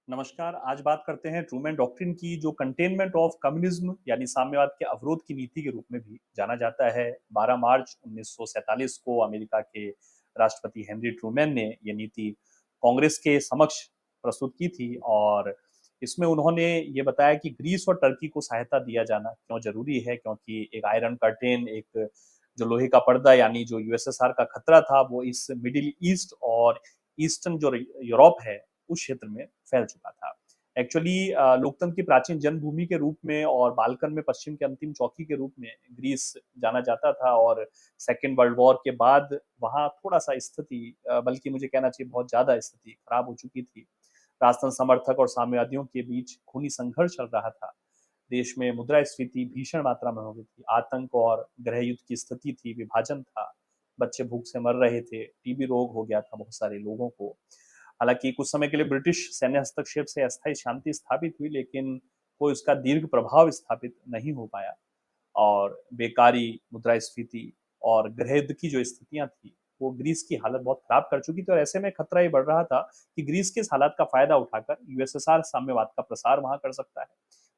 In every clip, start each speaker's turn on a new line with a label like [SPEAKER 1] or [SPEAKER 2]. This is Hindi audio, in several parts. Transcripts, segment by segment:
[SPEAKER 1] नमस्कार। आज बात करते हैं ट्रूमैन डॉक्ट्रिन की, जो कंटेनमेंट ऑफ कम्युनिज्म यानी साम्यवाद के अवरोध की नीति के रूप में भी जाना जाता है। 12 मार्च 1947 को अमेरिका के राष्ट्रपति हेनरी ट्रूमैन ने ये नीति कांग्रेस के समक्ष प्रस्तुत की थी और इसमें उन्होंने ये बताया कि ग्रीस और टर्की को सहायता दिया जाना क्यों जरूरी है, क्योंकि एक आयरन कर्टेन, एक जो लोहे का पर्दा यानी जो यूएसएसआर का खतरा था, वो इस मिडिल ईस्ट और ईस्टर्न जो यूरोप है उस क्षेत्र में फैल चुका था। एक्चुअली लोकतंत्र की प्राचीन जन्मभूमि के रूप में और बाल्कन में पश्चिम के अंतिम चौकी के रूप में ग्रीस जाना जाता था और सेकेंड वर्ल्ड वॉर के बाद वहाँ थोड़ा सा स्थिति, बल्कि मुझे कहना चाहिए बहुत ज्यादा स्थिति खराब हो चुकी थी। राजतंत्र समर्थक और साम्यवादियों के बीच खूनी संघर्ष चल रहा था। देश में मुद्रास्फीति भीषण मात्रा में हो गई थी, आतंक और गृह युद्ध की स्थिति थी, विभाजन था, बच्चे भूख से मर रहे थे, टीबी रोग हो गया था बहुत सारे लोगों को। हालांकि कुछ समय के लिए ब्रिटिश सैन्य हस्तक्षेप से अस्थायी शांति स्थापित हुई, लेकिन कोई उसका दीर्घ प्रभाव स्थापित नहीं हो पाया और बेकारी, मुद्रास्फीति और गृह युद्ध की जो स्थितियां थी वो ग्रीस की हालत बहुत खराब कर चुकी थी और ऐसे में खतरा ये बढ़ रहा था कि ग्रीस के इस हालात का फायदा उठाकर यूएसएसआर साम्यवाद का प्रसार वहां कर सकता है।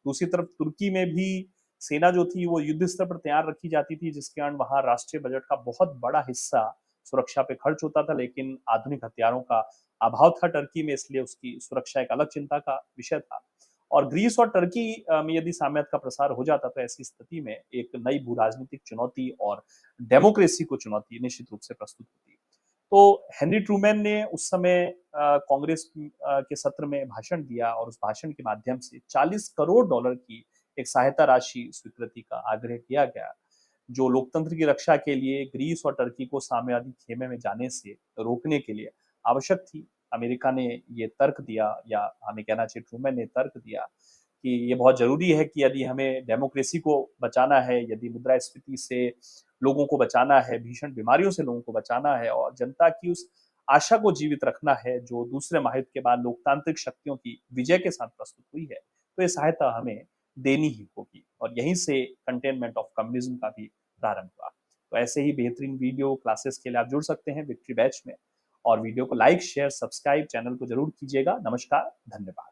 [SPEAKER 1] दूसरी तरफ तुर्की में भी सेना जो थी वो युद्ध स्तर पर तैयार रखी जाती थी, जिसके कारण वहां राष्ट्रीय बजट का बहुत बड़ा हिस्सा सुरक्षा पे खर्च होता था, लेकिन आधुनिक हथियारों का अभाव था टर्की में, इसलिए उसकी सुरक्षा एक अलग चिंता का विषय था। और ग्रीस और टर्की में यदि साम्यवाद का प्रसार हो जाता तो ऐसी स्थिति में एक नई भू राजनीतिक चुनौती और डेमोक्रेसी को चुनौती निश्चित रूप से प्रस्तुत होती। तो हेनरी ट्रूमैन ने उस समय कांग्रेस के सत्र में भाषण दिया और उस भाषण के माध्यम से 40 करोड़ डॉलर की एक सहायता राशि स्वीकृति का आग्रह किया गया, जो लोकतंत्र की रक्षा के लिए ग्रीस और टर्की को साम्यवादी खेमे में जाने से रोकने के लिए आवश्यक थी। अमेरिका ने ये तर्क दिया, या हमें कहना चाहिए ट्रूमैन ने तर्क दिया कि ये बहुत जरूरी है कि यदि हमें डेमोक्रेसी को बचाना है, यदि मुद्रास्फीति से लोगों को बचाना है, भीषण बीमारियों से लोगों को बचाना है और जनता की उस आशा को जीवित रखना है जो दूसरे महायुद्ध के बाद लोकतांत्रिक शक्तियों की विजय के साथ प्रस्तुत हुई है, तो ये सहायता हमें देनी ही होगी। और यहीं से कंटेनमेंट ऑफ कम्युनिज्म का भी प्रारंभ हुआ। तो ऐसे ही बेहतरीन वीडियो क्लासेस के लिए आप जुड़ सकते हैं विक्ट्री बैच में, और वीडियो को लाइक, शेयर, सब्सक्राइब चैनल को जरूर कीजिएगा। नमस्कार, धन्यवाद।